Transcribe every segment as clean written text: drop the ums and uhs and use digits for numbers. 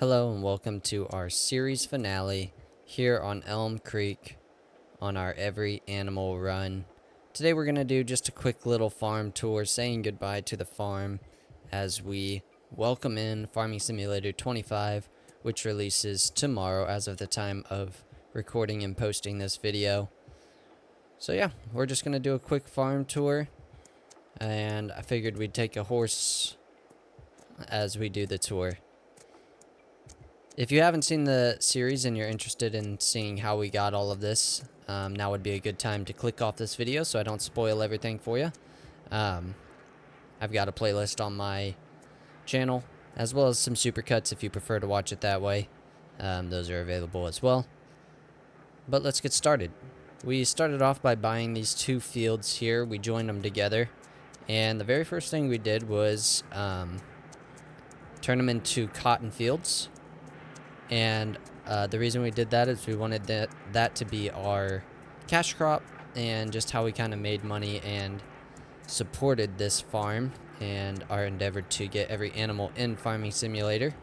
Hello and welcome to our series finale here on Elm Creek on our Every Animal Run. Today we're going to do just a quick little farm tour saying goodbye to the farm as we welcome in Farming Simulator 25, which releases tomorrow as of the time of recording and posting this video. So yeah, we're just going to do a quick farm tour, and I figured we'd take a horse as we do the tour. If you haven't seen the series and you're interested in seeing how we got all of this, now would be a good time to click off this video so I don't spoil everything for you. I've got a playlist on my channel, as well as some supercuts if you prefer to watch it that way. Those are available as well. But let's get started. We started off by buying these two fields here. We joined them together, and the very first thing we did was turn them into cotton fields. And the reason we did that is we wanted that to be our cash crop and just how we kind of made money and supported this farm and our endeavor to get every animal in Farming Simulator.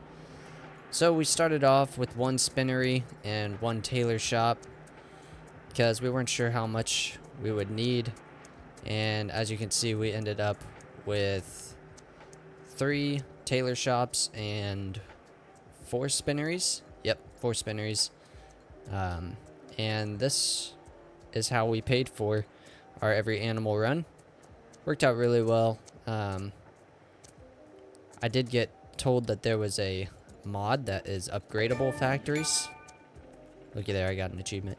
So we started off with one spinnery and one tailor shop because we weren't sure how much we would need. And as you can see, we ended up with 3 tailor shops and 4 spinneries. Yep, 4 spinneries. And this is how we paid for our Every Animal Run. Worked out really well. I did get told that there was a mod that is upgradable factories. Looky there, I got an achievement.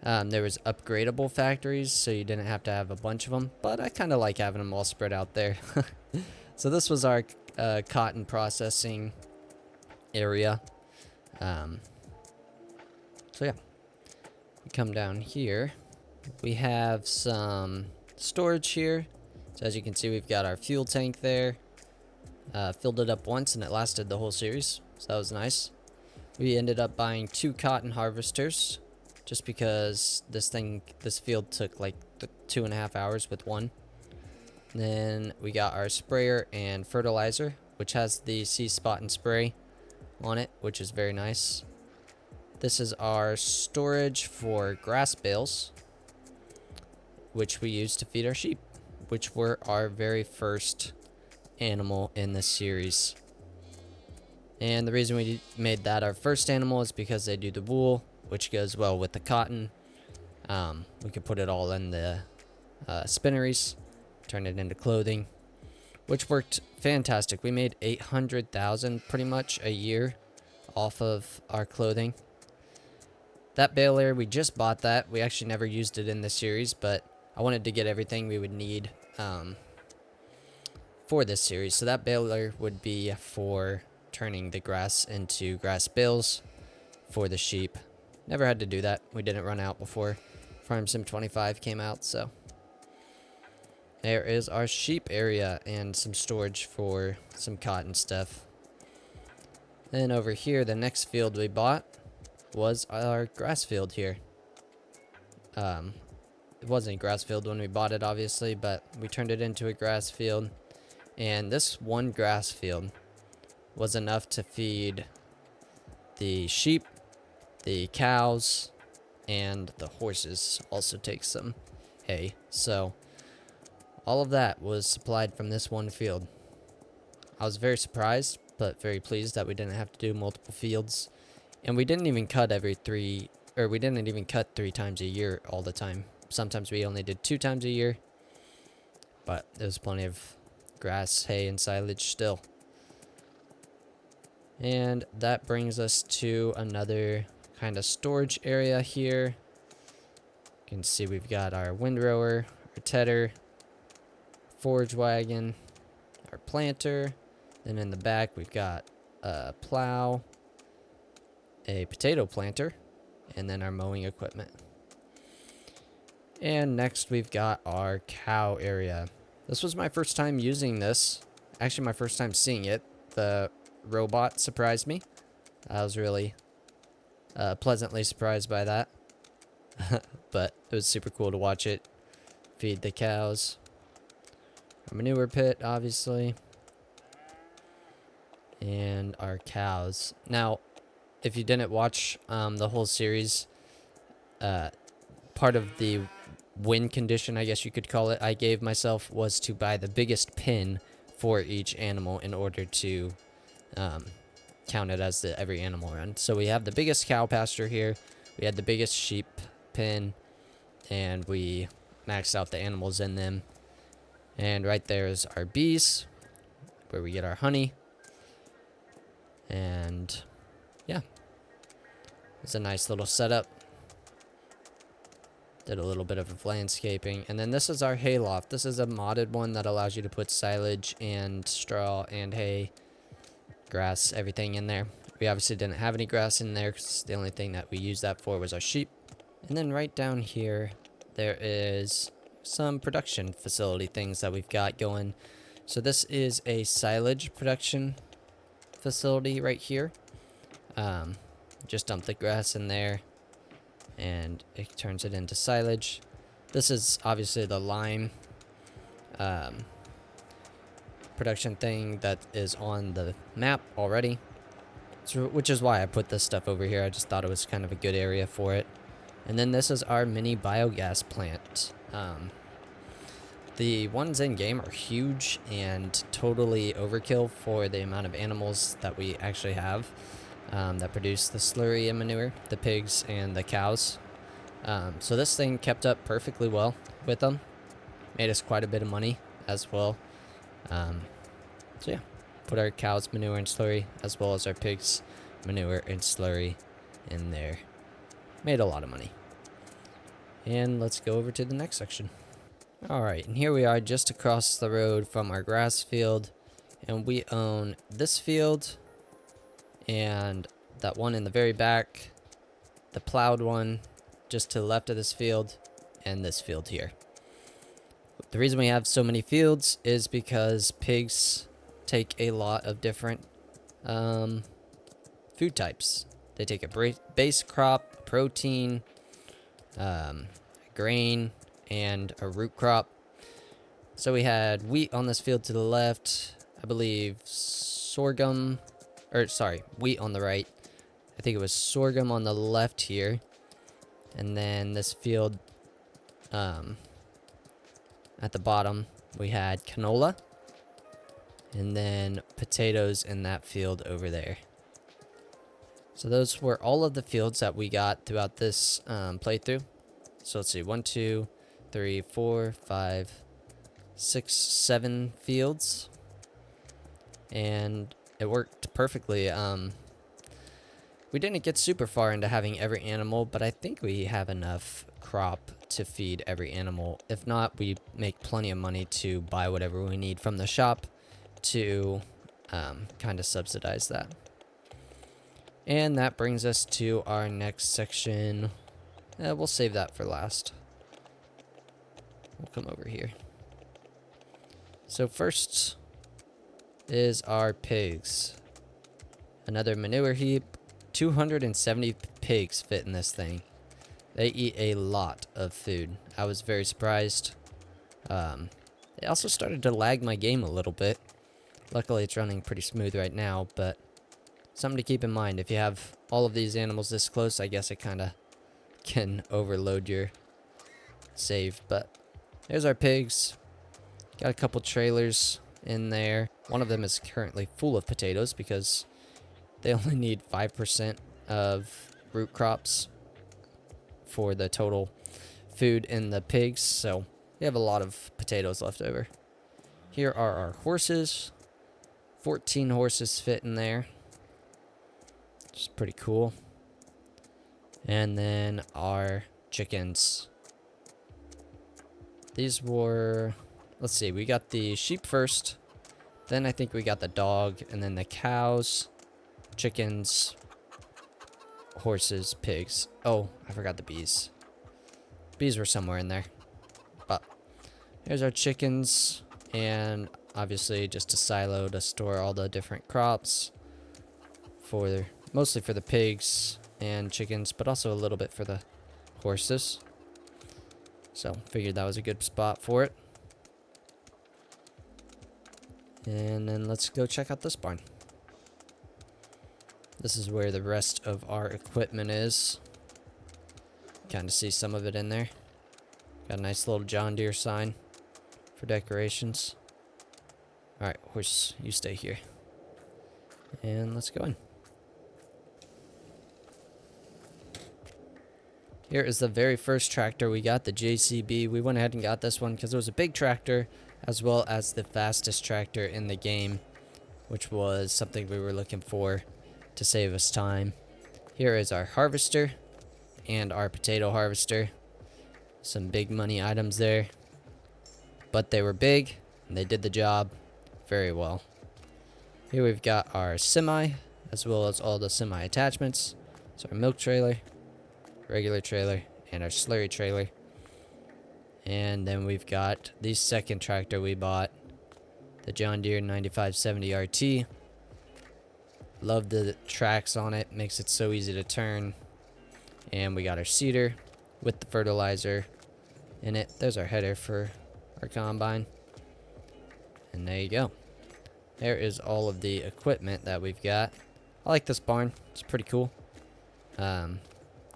There was upgradable factories, so you didn't have to have a bunch of them, but I kind of like having them all spread out there. So this was our cotton processing area. So yeah, we come down here. We have some storage here. So as you can see, we've got our fuel tank there. Filled it up once and it lasted the whole series, so that was nice. We ended up buying 2 cotton harvesters just because this field took like 2.5 hours with one. Then we got our sprayer and fertilizer, which has the sea spot and spray on it, which is very nice. This is our storage for grass bales, which we use to feed our sheep, which were our very first animal in this series. And the reason we made that our first animal is because they do the wool, which goes well with the cotton. We could put it all in the spinneries, turn it into clothing, which worked fantastic. We made 800,000 pretty much a year off of our clothing. That baler, we just bought that. We actually never used it in the series, but I wanted to get everything we would need for this series. So that baler would be for turning the grass into grass bales for the sheep. Never had to do that. We didn't run out before Farm Sim 25 came out, so there is our sheep area and some storage for some cotton stuff. Then over here, the next field we bought was our grass field here. It wasn't a grass field when we bought it, obviously, but we turned it into a grass field. And this one grass field was enough to feed the sheep, the cows, and the horses. Also take some hay. So all of that was supplied from this one field. I was very surprised, but very pleased that we didn't have to do multiple fields. And we didn't even cut we didn't even cut 3 times a year all the time. Sometimes we only did 2 times a year, but there was plenty of grass, hay, and silage still. And that brings us to another kind of storage area here. You can see we've got our windrower, our tedder, forage wagon, our planter. Then in the back we've got a plow, a potato planter, and then our mowing equipment. And next we've got our cow area. This was my first time using this. Actually, my first time seeing it. The robot surprised me. I was really pleasantly surprised by that. But it was super cool to watch it feed the cows. Our manure pit, obviously. and our cows. Now, if you didn't watch the whole series, part of the win condition, I guess you could call it, I gave myself was to buy the biggest pin for each animal in order to count it as the every animal run. So we have the biggest cow pasture here. We had the biggest sheep pin, and we maxed out the animals in them. And right there is our bees, where we get our honey. And yeah, it's a nice little setup. Did a little bit of landscaping. And then this is our hayloft. This is a modded one that allows you to put silage and straw and hay, grass, everything in there. We obviously didn't have any grass in there because the only thing that we used that for was our sheep. And then right down here, there is some production facility things that we've got going. So this is a silage production facility right here. Just dump the grass in there and it turns it into silage. This is obviously the lime production thing that is on the map already, so, which is why I put this stuff over here. I just thought it was kind of a good area for it. And then this is our mini biogas plant. The ones in game are huge and totally overkill for the amount of animals that we actually have that produce the slurry and manure, the pigs and the cows. So this thing kept up perfectly well with them. Made us quite a bit of money as well. So yeah, put our cows manure and slurry as well as our pigs manure and slurry in there. Made a lot of money. And let's go over to the next section. Alright, and here we are just across the road from our grass field. And we own this field and that one in the very back, the plowed one just to the left of this field, and this field here. The reason we have so many fields is because pigs take a lot of different food types. They take a base crop, protein, grain, and a root crop. So we had wheat on this field to the left, I believe sorghum, or sorry, wheat on the right. I think it was sorghum on the left here. And then this field at the bottom, we had canola. And then potatoes in that field over there. So those were all of the fields that we got throughout this playthrough. So let's see, 1, 2, 3, 4, 5, 6, 7 fields. And it worked perfectly. We didn't get super far into having every animal, but I think we have enough crop to feed every animal. If not, we make plenty of money to buy whatever we need from the shop to kind of subsidize that. And that brings us to our next section. We'll save that for last. We'll come over here. So first is our pigs. Another manure heap. 270 pigs fit in this thing. They eat a lot of food. I was very surprised. It also started to lag my game a little bit. Luckily it's running pretty smooth right now, but something to keep in mind. If you have all of these animals this close, I guess it kind of can overload your save. But there's our pigs. Got a couple trailers in there. One of them is currently full of potatoes because they only need 5% of root crops for the total food in the pigs, so we have a lot of potatoes left over. Here are our horses. 14 horses fit in there, which is pretty cool. And then our chickens. These were, let's see, we got the sheep first, then I think we got the dog, and then the cows, chickens, horses, pigs. Oh, I forgot the bees. Bees were somewhere in there. But here's our chickens, and obviously just a silo to store all the different crops for mostly for the pigs and chickens, but also a little bit for the horses. So figured that was a good spot for it. And then let's go check out this barn. This is where the rest of our equipment is. Kind of see some of it in there. Got a nice little John Deere sign for decorations. Alright, horse, you stay here. And let's go in. Here is the very first tractor we got, the JCB. We went ahead and got this one because it was a big tractor, as well as the fastest tractor in the game, which was something we were looking for to save us time. Here is our harvester and our potato harvester. Some big money items there, but they were big and they did the job very well. Here we've got our semi, as well as all the semi attachments. So our milk trailer, regular trailer, and our slurry trailer. And then we've got the second tractor we bought, the John Deere 9570 RT. Love the tracks on it, makes it so easy to turn. And we got our seeder with the fertilizer in it. There's our header for our combine. And there you go. There is all of the equipment that we've got. I like this barn. It's pretty cool. You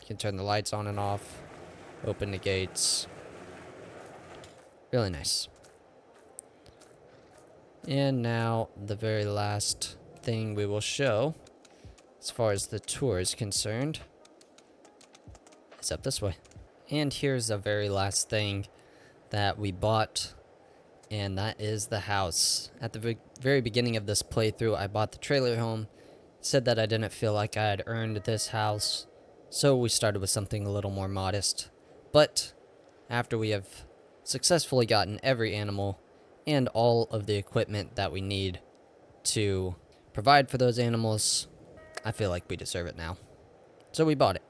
can turn the lights on and off, open the gates. Really nice. And now the very last thing we will show, as far as the tour is concerned, is up this way. And here's the very last thing that we bought, and that is the house. At the very beginning of this playthrough, I bought the trailer home, said that I didn't feel like I had earned this house, so we started with something a little more modest. But after we have successfully gotten every animal and all of the equipment that we need to provide for those animals, I feel like we deserve it now. So we bought it.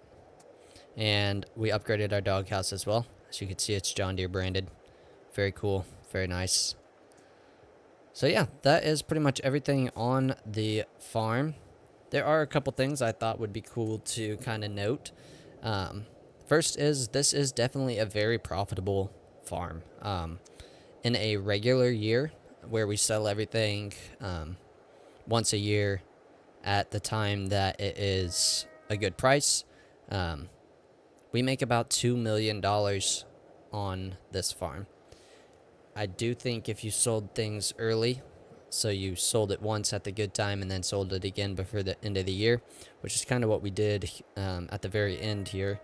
And we upgraded our doghouse as well. As you can see, it's John Deere branded. Very cool, very nice. So yeah, that is pretty much everything on the farm. There are a couple things I thought would be cool to kind of note. First is, this is definitely a very profitable farm. In a regular year, where we sell everything once a year at the time that it is a good price, we make about $2 million on this farm. I do think if you sold things early, so you sold it once at the good time and then sold it again before the end of the year, which is kind of what we did at the very end here,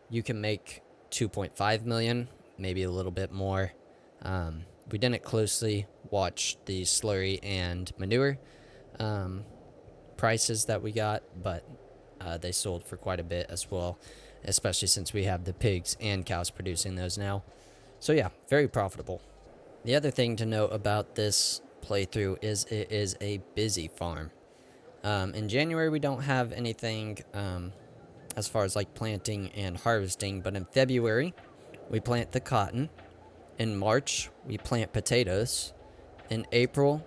you can make 2.5 million, maybe a little bit more. We didn't closely watch the slurry and manure prices that we got, but they sold for quite a bit as well, especially since we have the pigs and cows producing those now. So yeah, very profitable. The other thing to note about this playthrough is it is a busy farm. In January we don't have anything as far as like planting and harvesting, but in February we plant the cotton. In March we plant potatoes. In April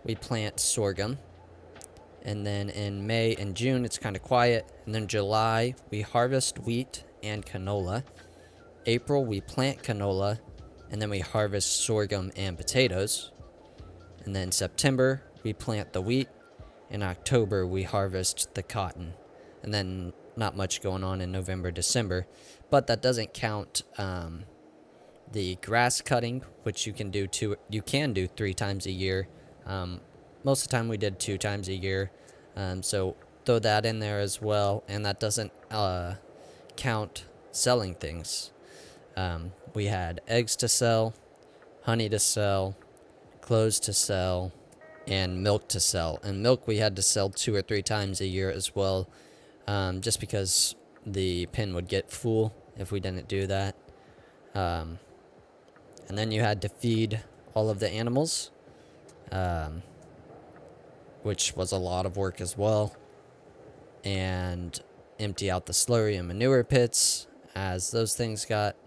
we plant sorghum. And then in May and June it's kind of quiet. And then July we harvest wheat and canola. April we plant canola, and then we harvest sorghum and potatoes. And then September we plant the wheat. In October we harvest the cotton. And then not much going on in November, December. But that doesn't count the grass cutting, which you can do 3 times a year. Most of the time we did 2 times a year. So throw that in there as well. And that doesn't count selling things. We had eggs to sell, honey to sell, clothes to sell, and milk to sell. And milk we had to sell 2 or 3 times a year as well, just because the pen would get full if we didn't do that. And then you had to feed all of the animals, which was a lot of work as well, and empty out the slurry and manure pits. As those things got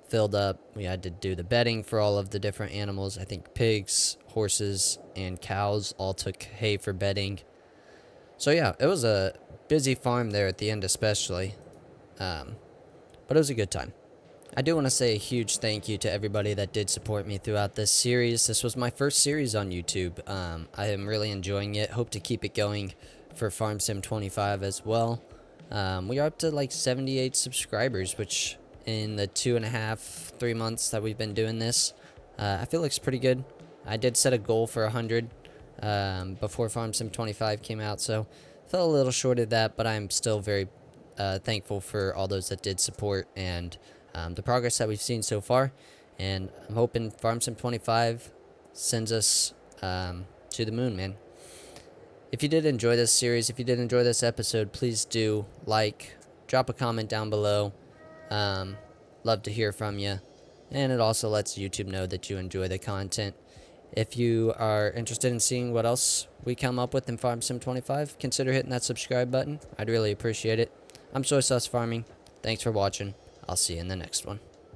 filled up, we had to do the bedding for all of the different animals. I think pigs, horses, and cows all took hay for bedding. So yeah, it was a busy farm there at the end especially, but it was a good time. I do want to say a huge thank you to everybody that did support me throughout this series. This was my first series on YouTube. I am really enjoying it. Hope to keep it going for Farm Sim 25 as well. We are up to like 78 subscribers, which in the 2.5, 3 months that we've been doing this, I feel looks pretty good. I did set a goal for 100 before Farm Sim 25 came out, so fell a little short of that, but I'm still very thankful for all those that did support and the progress that we've seen so far. And I'm hoping Farm Sim 25 sends us to the moon, man. If you did enjoy this series, if you did enjoy this episode, please do like, drop a comment down below. Love to hear from you. And it also lets YouTube know that you enjoy the content. If you are interested in seeing what else we come up with in Farm Sim 25, consider hitting that subscribe button. I'd really appreciate it. I'm Soy Sauce Farming. Thanks for watching. I'll see you in the next one.